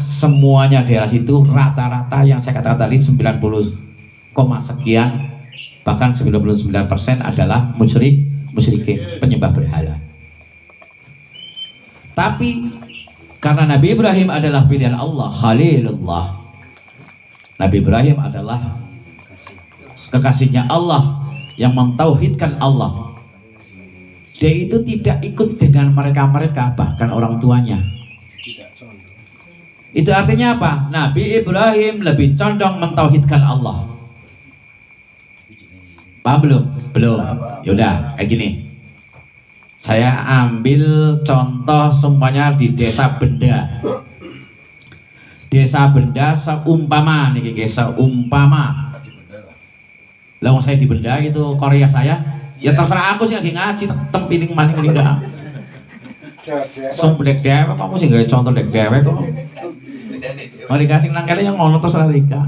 semuanya daerah situ rata-rata yang saya katakan tadi 90, sekian, bahkan 99% adalah musyrikin penyembah berhala. Tapi karena Nabi Ibrahim adalah pilihan Allah, Khalilullah, Nabi Ibrahim adalah kekasihnya Allah yang mentauhidkan Allah. Dia itu tidak ikut dengan mereka-mereka, bahkan orang tuanya. Itu artinya apa? Nabi Ibrahim lebih condong mentauhidkan Allah. Paham belum? Belum. Yaudah, kayak gini. Saya ambil contoh semuanya di desa Benda. Desa Benda seumpama nih, seumpama. Lah saya di Benda itu Korea saya. Ya terserah aku sih lagi ngaji, tempiling maning enggak. Song dek dewek kamu sih gak contoh dek dewek kok. Mau dikasih nang kene yang ngono terus Rika.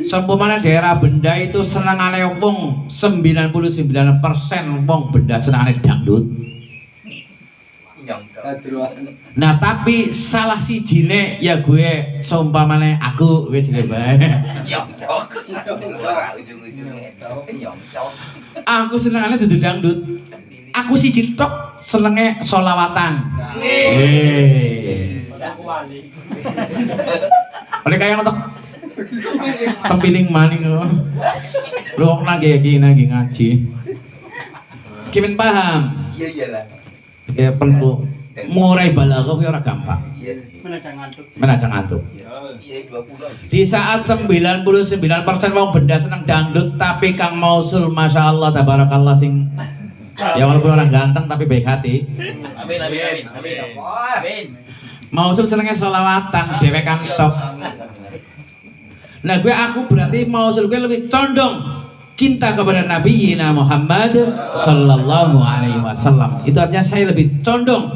Sempurna daerah benda itu senengane wong 99% wong benda senengane dangdut. Nah tapi salah sijine ya gue seumpamane aku wis bae. Aku senengane dudu dangdut. Aku siji tok senenge sholawatan. Mereka yang untuk tempiling maning lu lagi ngaji. Kimen paham? Iya iyalah. Ya perlu ngurai balaghah ki ora gampang. Menajang ngantuk. Iya 20. Di saat 99% wong benda seneng dangdut tapi Kang Mausul Masya Allah tabarakallah sing ya walaupun orang ganteng tapi baik hati. Amin amin amin amin. Amin. Mausul senengnya sholawatan dewekan tok. Nah aku berarti Mausul gue lebih condong cinta kepada Nabi Muhammad Sallallahu Alaihi Wasallam. Itu artinya saya lebih condong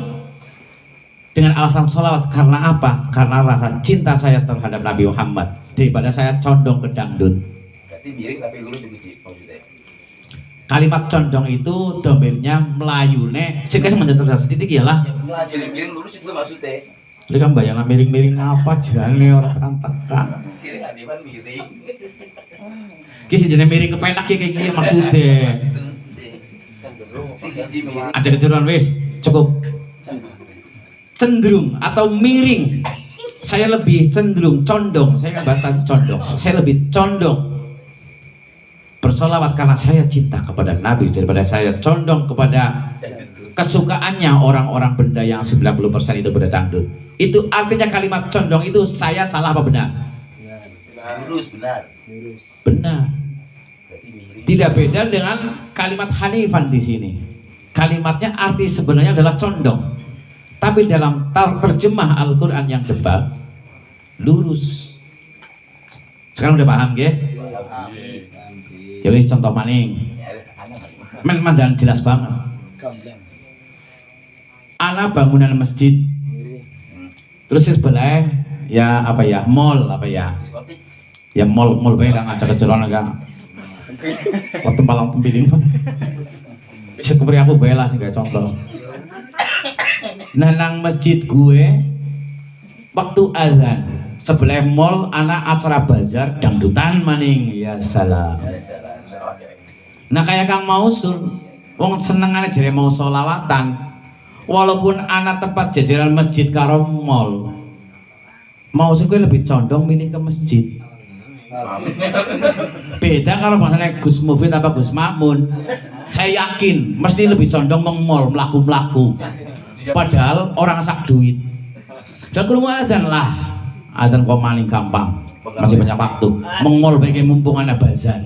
dengan alasan sholawat. Karena apa? Karena rasa cinta saya terhadap Nabi Muhammad daripada saya condong ke dangdut. Berarti miring tapi lurus juga sih maksudnya. Kalimat condong itu domirnya Melayune sing kesem mencetak sedikit ya lah. Miring lurus juga maksudnya. Jadi kan bayangnya miring-miring apa jane orang tekan-tekan. Miring adiman miring. Ki jenenge miring kepenak ya kayak gini maksudnya. Aja kejuruan wis, cukup. Cenderung atau miring. Saya lebih cenderung condong, saya kan bahas tadi condong. Saya lebih condong bersolawat karena saya cinta kepada Nabi daripada saya condong kepada kesukaannya orang-orang benda yang 90% itu benda dangdut. Itu artinya kalimat condong itu saya salah apa benar? Lurus benar. Benar. Tidak beda dengan kalimat hanifan di sini. Kalimatnya arti sebenarnya adalah condong. Tapi dalam terjemah Al-Qur'an yang debat lurus. Sekarang udah paham ya? Jadi contoh maning. Mandan jelas banget. Ana bangunan masjid. Terus di sebelah ya apa ya? Mall apa ya? Ya mall bae kang ngajak kejeroan kang. Waktu malam pembimbing. Bisa keberi aku bela sih gak contoh. Nah nang masjid gue waktu azan sebelah mall anak acara bazar dangdutan maning ya salam. Nah kayak Kang Mausul wong senengane jare mau sholawatan walaupun anak tempat jajaran masjid karo mall Mausul gue lebih condong milih ke masjid. Beda kalau masalahnya Gus Mufid apa Gus Makmun. Saya yakin mesti lebih condong meng-mall melaku-melaku. Padahal orang sak duit. Dan kurung adzan lah. Adzan kok maling gampang. Masih banyak waktu. Meng-mall baiknya mumpung ana bazar.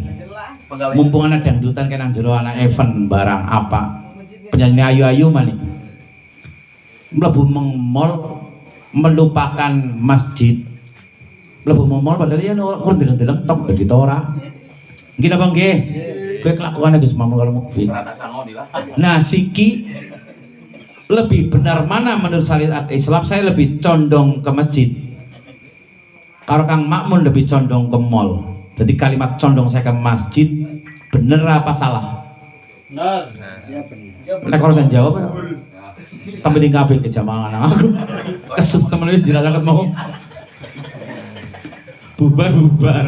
Mumpung ana dangdutan kena jero ana event barang apa. Penyanyi ayu-ayu maning. Mlebu meng-mall melupakan masjid. Mlebu mall padahal ya kurang deleng-deleng tok begitu ora. Nggih napa nggih? Kowe kelakuane Gus Mamun kalau mukmin. Nah, siki lebih benar mana menurut syariat Islam? Saya lebih condong ke masjid. Kalau Kang Makmun lebih condong ke mall. Jadi kalimat condong saya ke masjid bener apa salah? Benar. Ya benar. Nek kalau saya jawab ya. Tapi di kabeh ke jamaah anak aku. Kesuk temen wis diralaket mau. Bubar.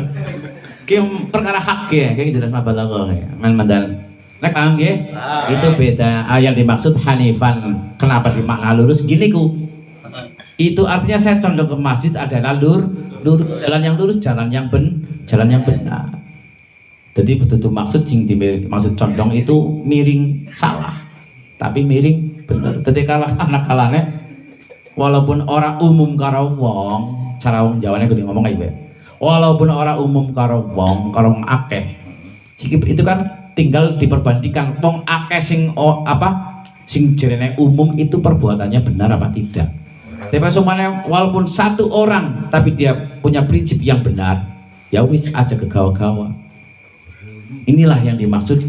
Ki perkara hak ya, kayak jelas mabalaghah ya. Mandal. Nek paham nggih? Itu beda. Yang dimaksud hanifan. Kenapa dimakna lurus gini ku? Itu artinya saya condong ke masjid adalah jalan yang lurus, jalan yang benar. Jadi betul maksud sing dimaksud condong itu miring salah. Tapi miring bener. Jadi kalau anak kalane walaupun orang umum karo wong, cara wong Jawane kudu ngomong kayak walaupun orang umum karo wong akeh. Itu kan tinggal diperbandingkan wong akeh sing sing jerene umum itu perbuatannya benar apa tidak. Tapi semuanya walaupun satu orang tapi dia punya prinsip yang benar, ya wis aja kegawa-gawa. Inilah yang dimaksud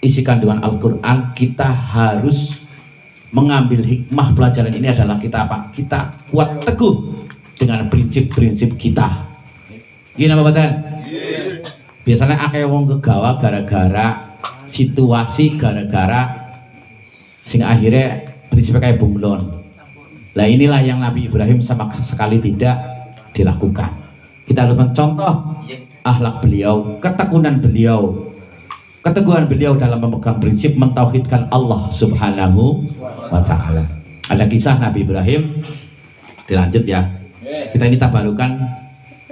isi kandungan Al-Qur'an, kita harus mengambil hikmah pelajaran ini adalah kita apa? Kita kuat teguh dengan prinsip-prinsip kita. Gini apa Badan? Biasanya akeh wong kegawa gara-gara situasi, gara-gara sing akhirnya prinsipnya kayak bunglon. Nah inilah yang Nabi Ibrahim sama sekali tidak dilakukan. Kita harus mencontoh akhlak beliau, ketekunan beliau, keteguhan beliau dalam memegang prinsip mentauhidkan Allah Subhanahu wa Ta'ala. Ada kisah Nabi Ibrahim, dilanjut ya. Kita ini tabarukan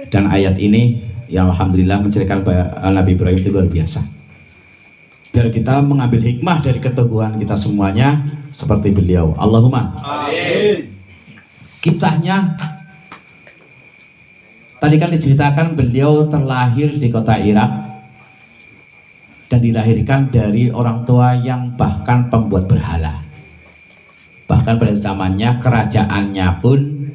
dan ayat ini yang alhamdulillah menceritakan Nabi Ibrahim itu luar biasa. Biar kita mengambil hikmah dari keteguhan kita semuanya seperti beliau. Allahumma amin. Kisahnya tadi kan diceritakan beliau terlahir di kota Irak dan dilahirkan dari orang tua yang bahkan pembuat berhala. Bahkan pada zamannya kerajaannya pun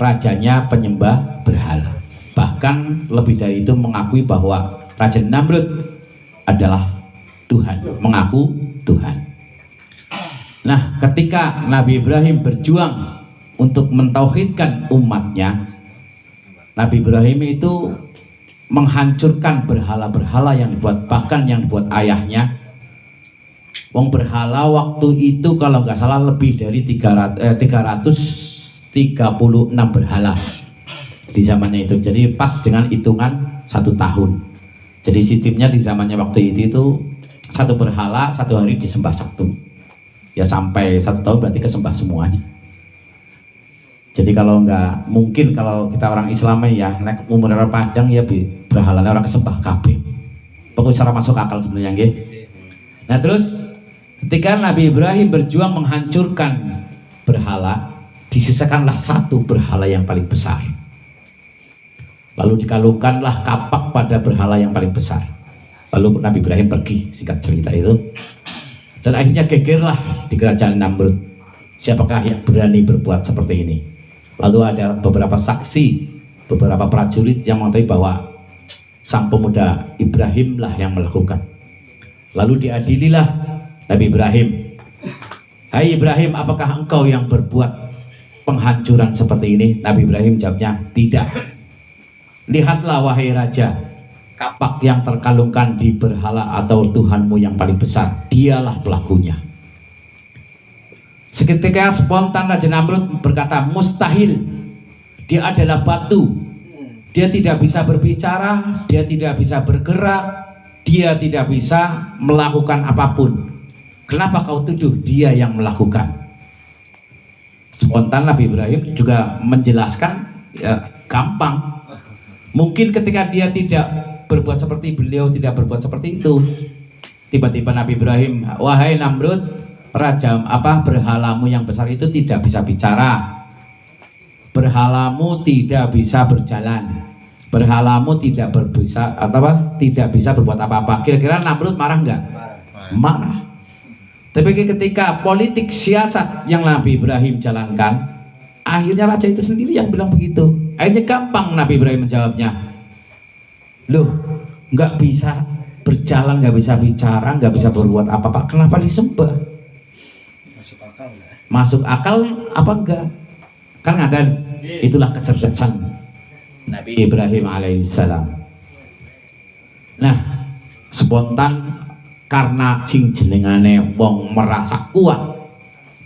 rajanya penyembah berhala. Bahkan lebih dari itu mengakui bahwa Raja Namrud adalah Tuhan, mengaku Tuhan. Nah, ketika Nabi Ibrahim berjuang untuk mentauhidkan umatnya, Nabi Ibrahim itu menghancurkan berhala-berhala yang dibuat, bahkan yang dibuat ayahnya. Wong berhala waktu itu kalau nggak salah lebih dari 336 berhala di zamannya itu. Jadi pas dengan hitungan 1 tahun. Jadi sistemnya di zamannya waktu itu satu berhala 1 hari disembah 1. Ya sampai 1 tahun berarti kesembah semuanya. Jadi kalau nggak mungkin kalau kita orang Islam ya nek umur panjang ya berhalanya orang kesembah kabeh. Pokoknya cara masuk akal sebenarnya nggih. Nah terus ketika Nabi Ibrahim berjuang menghancurkan berhala, disisakanlah 1 berhala yang paling besar. Lalu dikalungkanlah kapak pada berhala yang paling besar. Lalu Nabi Ibrahim pergi, singkat cerita itu. Dan akhirnya gegerlah di kerajaan Namrud. Siapakah yang berani berbuat seperti ini? Lalu ada beberapa saksi, beberapa prajurit yang mengetahui bahwa sang pemuda Ibrahim lah yang melakukan. Lalu diadililah Nabi Ibrahim. Hai Ibrahim, apakah engkau yang berbuat penghancuran seperti ini? Nabi Ibrahim jawabnya, tidak. Lihatlah wahai raja, kapak yang terkalungkan di berhala atau Tuhanmu yang paling besar, dialah pelakunya. Seketika spontan Raja Namrud berkata, mustahil, dia adalah batu, dia tidak bisa berbicara, dia tidak bisa bergerak, dia tidak bisa melakukan apapun. Kenapa kau tuduh dia yang melakukan? Spontan Nabi Ibrahim juga menjelaskan, ya gampang. Mungkin ketika dia tidak berbuat seperti beliau, tidak berbuat seperti itu, tiba-tiba Nabi Ibrahim, wahai Namrud, raja berhalamu yang besar itu tidak bisa bicara, berhalamu tidak bisa berjalan, berhalamu tidak tidak bisa berbuat apa-apa. Kira-kira Namrud marah nggak? Marah. Tapi ketika politik siasat yang Nabi Ibrahim jalankan, akhirnya raja itu sendiri yang bilang begitu. Akhirnya gampang Nabi Ibrahim menjawabnya. Loh, nggak bisa berjalan, nggak bisa bicara, nggak bisa berbuat apa-apa, kenapa disembah? Masuk akal apa enggak? Kan ngaten, itulah kecerdasan Nabi Ibrahim alaihissalam. Nah, spontan karena sing jenengane wong merasa kuat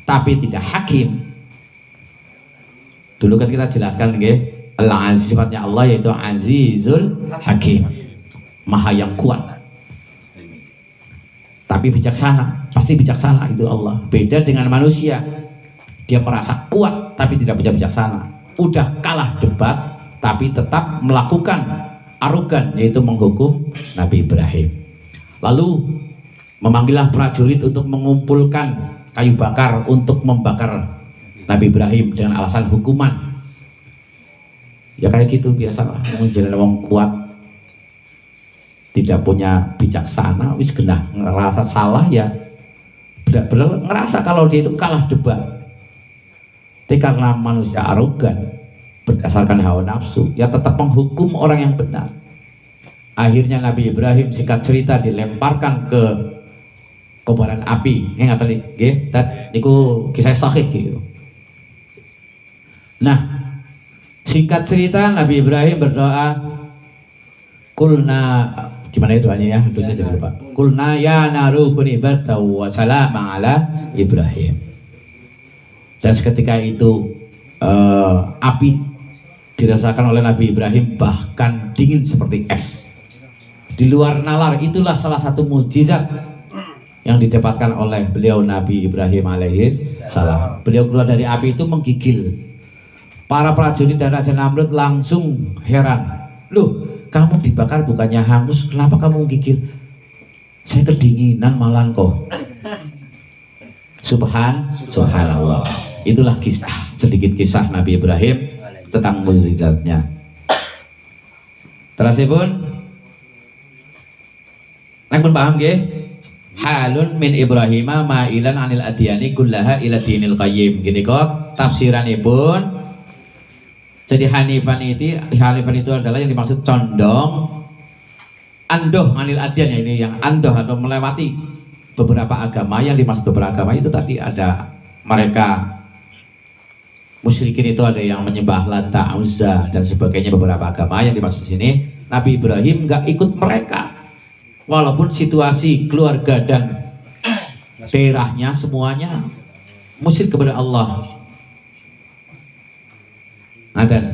tapi tidak hakim. Dulu kan kita jelaskan nggih, al-aziz sifatnya Allah yaitu azizul hakim, maha yang kuat tapi bijaksana. Pasti bijaksana itu Allah. Beda dengan manusia, dia merasa kuat tapi tidak bisa bijaksana. Udah kalah debat tapi tetap melakukan arogan, yaitu menghukum Nabi Ibrahim. Lalu memanggillah prajurit untuk mengumpulkan kayu bakar untuk membakar Nabi Ibrahim dengan alasan hukuman. Ya kayak gitu biasalah, menjadi orang kuat tidak punya bijaksana, wis genah ngerasa salah ya, benar-benar ngerasa kalau dia itu kalah debat. Tapi karena manusia arogan berdasarkan hawa nafsu, ya tetap menghukum orang yang benar. Akhirnya Nabi Ibrahim singkat cerita dilemparkan ke kobaran api. Ngaten nggih, niku kisah sahih gitu. Nah, singkat cerita Nabi Ibrahim berdoa, kulna, gimana itu doanya ya? Itu saya jadi lupa. Kulna ya naru kuni bardaw wa salama ala Ibrahim. Dan seketika itu api dirasakan oleh Nabi Ibrahim bahkan dingin seperti es. Di luar nalar, itulah salah satu mukjizat yang didapatkan oleh beliau Nabi Ibrahim alaihissalam. Beliau keluar dari api itu menggigil. Para prajurit dan Raja Namrud langsung heran. Loh, kamu dibakar bukannya hangus, kenapa kamu menggigil? Saya kedinginan malah kok. Subhanallah. Itulah kisah, sedikit kisah Nabi Ibrahim tentang mukjizatnya. Terasipun nek pun paham nggih? Halun min Ibrahima ma'ilan anil adyani kullaha ila dinil qayyim. Gini kok tafsiranipun. Jadi Hanifan itu adalah yang dimaksud condong andoh anil adyan, ya, ini yang andoh atau melewati beberapa agama. Yang dimaksud beberapa agama itu tadi ada mereka musyrikin, itu ada yang menyembah Lata, Uzza dan sebagainya, beberapa agama. Yang dimaksud di sini Nabi Ibrahim nggak ikut mereka, walaupun situasi keluarga dan daerahnya semuanya musyrik kepada Allah. Ngaten.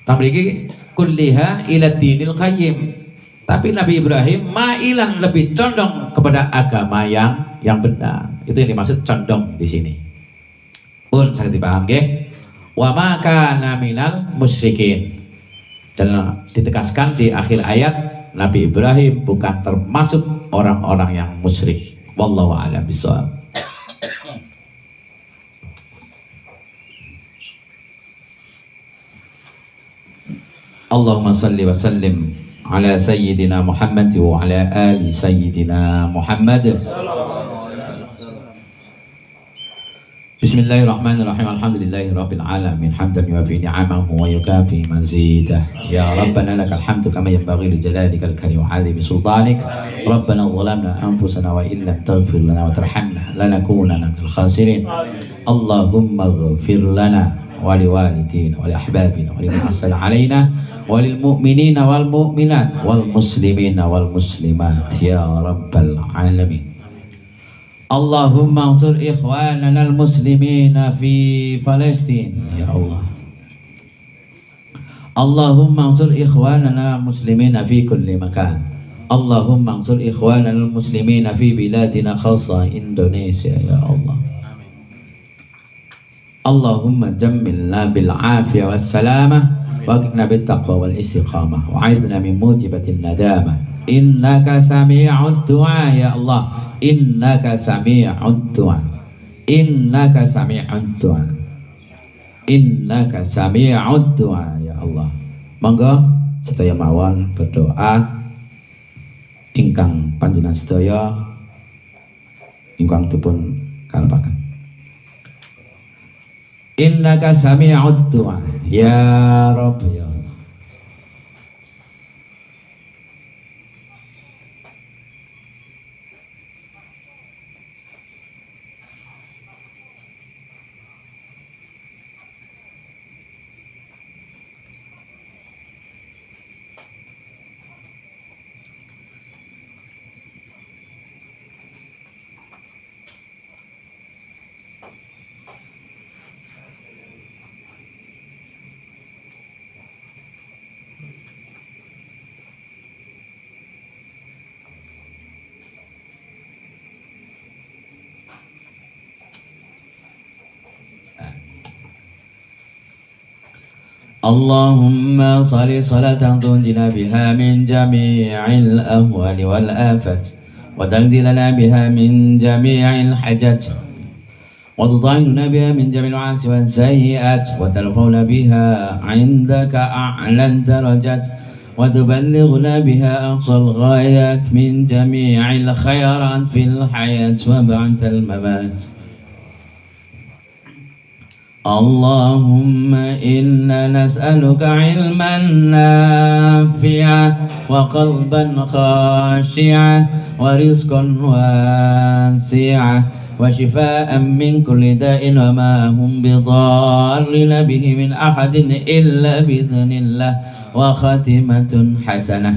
Tamriki kulliha ila dinil qayyim. Tapi Nabi Ibrahim ma'ilan, lebih condong kepada agama yang benar. Itu yang dimaksud condong di sini. Pun saya dipaham nggih. Wa ma kana minal musyrikin. Dan ditegaskan di akhir ayat Nabi Ibrahim bukan termasuk orang-orang yang musyrik. Wallahu a'lam bishawab. Allahumma salli wa sallim ala sayyidina Muhammad wa ala ali sayyidina Muhammad. Bismillahirrahmanirrahim. Alhamdulillahi rabbil alamin. Hamdan yuwafi ni'amahu wa yukafi mazidah. Ya Rabbana lakal hamdu kama yanbaghi li jalalikal karim wa 'azimi sultanik. Rabbana zalamna anfusana wa illam taghfir lana wa tarhamna lanakunanna minal khasirin. Allahumma ighfir lana wa liwalidina wa li ahbabina wa liman ahsana 'alaina wa lil mu'minina wal mu'minat wal muslimina wal muslimat ya rabbal alamin. Allahumma ansur ikhwanana al muslimina fi Palestin ya Allah. Allahumma ansur ikhwanana al muslimina fi kulli makan. Allahumma ansur ikhwanana al muslimina fi biladina khassa Indonesia ya Allah. Allahumma jammilna bil afiyah was salamah wa qina bit taqwa wal istiqamah wa a'idna min mujibatin nadamah. Innaka sami'ud du'a ya Allah. Innaka sami'ud du'a. Innaka sami'ud du'a. Innaka sami'ud du'a ya Allah. Monggo sedaya mawon berdoa ingkang panjenengan sedaya ingkang dipun kalepaken. Innaka sami'ud du'a ya Rabb ya Allah. اللهم صل صلاة تنجنا بها من جميع الأهوال والآفات وتقضي لنا بها من جميع الحاجات وتطهرنا بها من جميع المعاصي والسيئات وترفعنا بها عندك أعلى الدرجات وتبلغنا بها أقصى الغايات من جميع الخيرات في الحياة وبعد الممات. اللهم إنا نسألك علما نافعا وقلبا خاشعا ورزقا واسعا وشفاء من كل داء وما هم بضارين به من أحد إلا بإذن الله وخاتمة حسنة.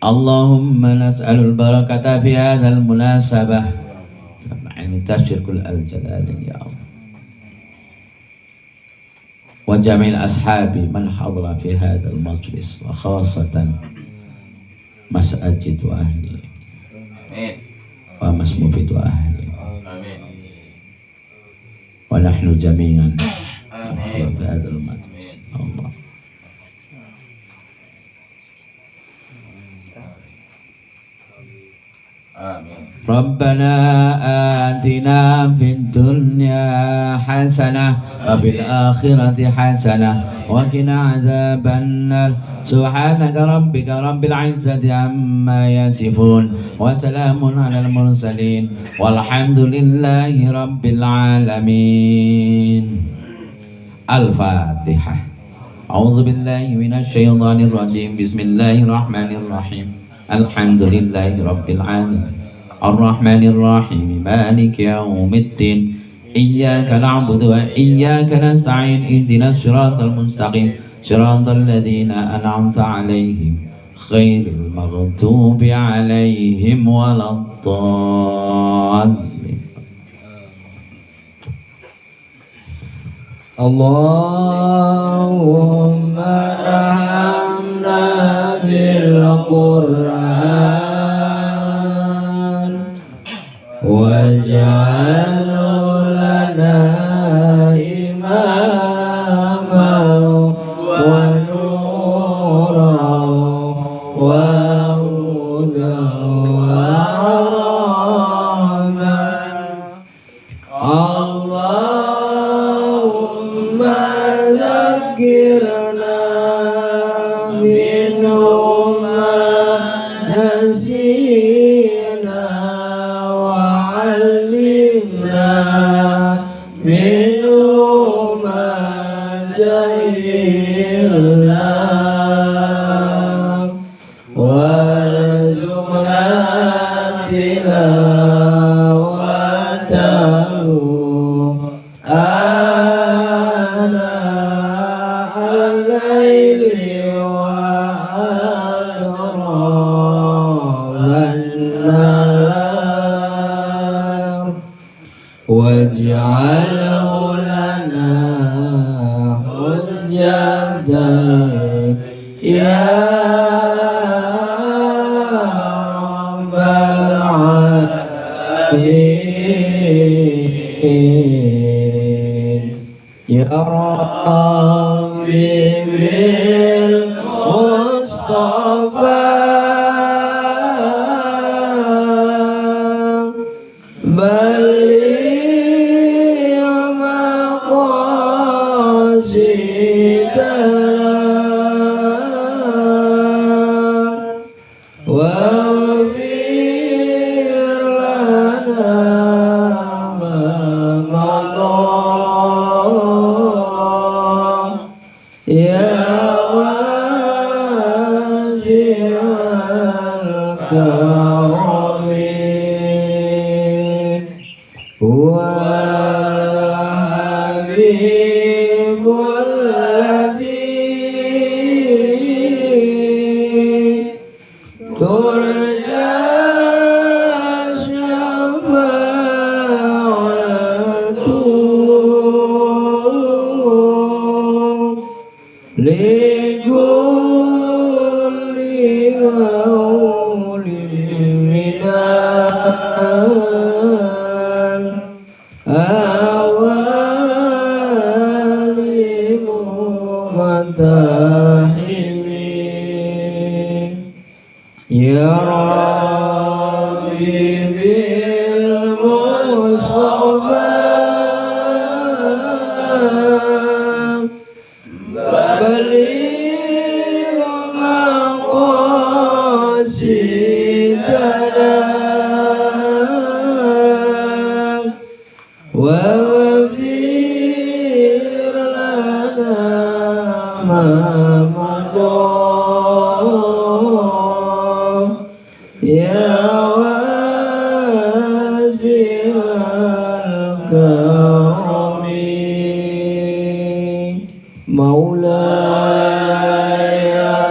اللهم نسأل البركة في هذا المناسبة تشر كل الجلال يا الله وجميع الأصحاب من حضر في هذا المجلس وخاصة مساجد أهلي ومسموفد أهلي ونحن جميعا نحضر في هذا المجلس الله. ربنا آتنا في الدنيا حسنة وفي الآخرة حسنة وقنا عذاب النار. سبحانك ربك رب العزة عما يصفون وسلام على المرسلين والحمد لله رب العالمين. الفاتحة. أعوذ بالله من الشيطان الرجيم. بسم الله الرحمن الرحيم. الحمد لله رب العالمين الرحمن الرحيم مالك يوم الدين إياك نعبد وإياك نستعين اهدنا الصراط المستقيم صراط الذين أنعمت عليهم غير المغضوب عليهم ولا الضالين. اللهم ارحمنا بالقرآن واجعله لنا إماما ونورا وهدى ورحمة. اللهم ذكرنا منه ما نسينا وعلمنا منه ما جهلنا وارزقنا تلاوته آناء الليل وأطراف النهار واجعله لنا حجة يا رب العالمين. يا ربي بالمصطفى بلغ مقاصدنا واغفر لنا ما مضى يا واسع الكرم. هو الحبيب الذي ترجى شفاعته لكل هول من الأهوال مقتحم. يا ربي بالمصطفى بلغ مقاصدنا ما مضى يا واسع الكرم مولاي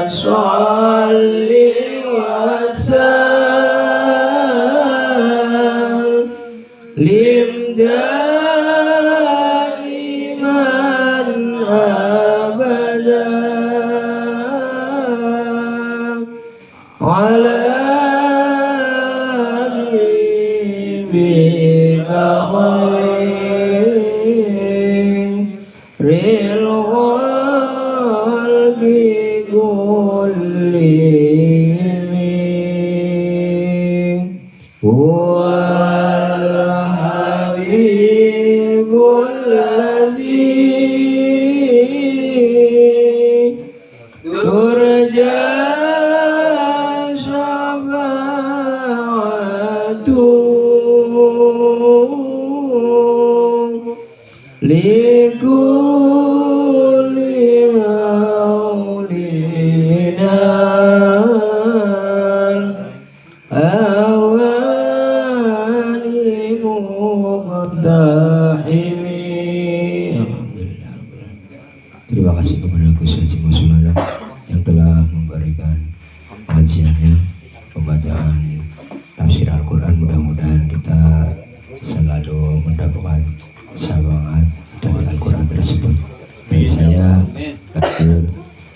صل وسلم دائما أبدا على حبيبك خير الخلق كلهم هو الحبيب الذي ترجى شفاعته لكل هول من الأوان مقتحم. Alhamdulillah. Terima kasih kepada Gus Haji Masulana yang telah memberikan kajiannya, pembacaan tafsir Al-Quran. Mudah-mudahan kita selalu mendapat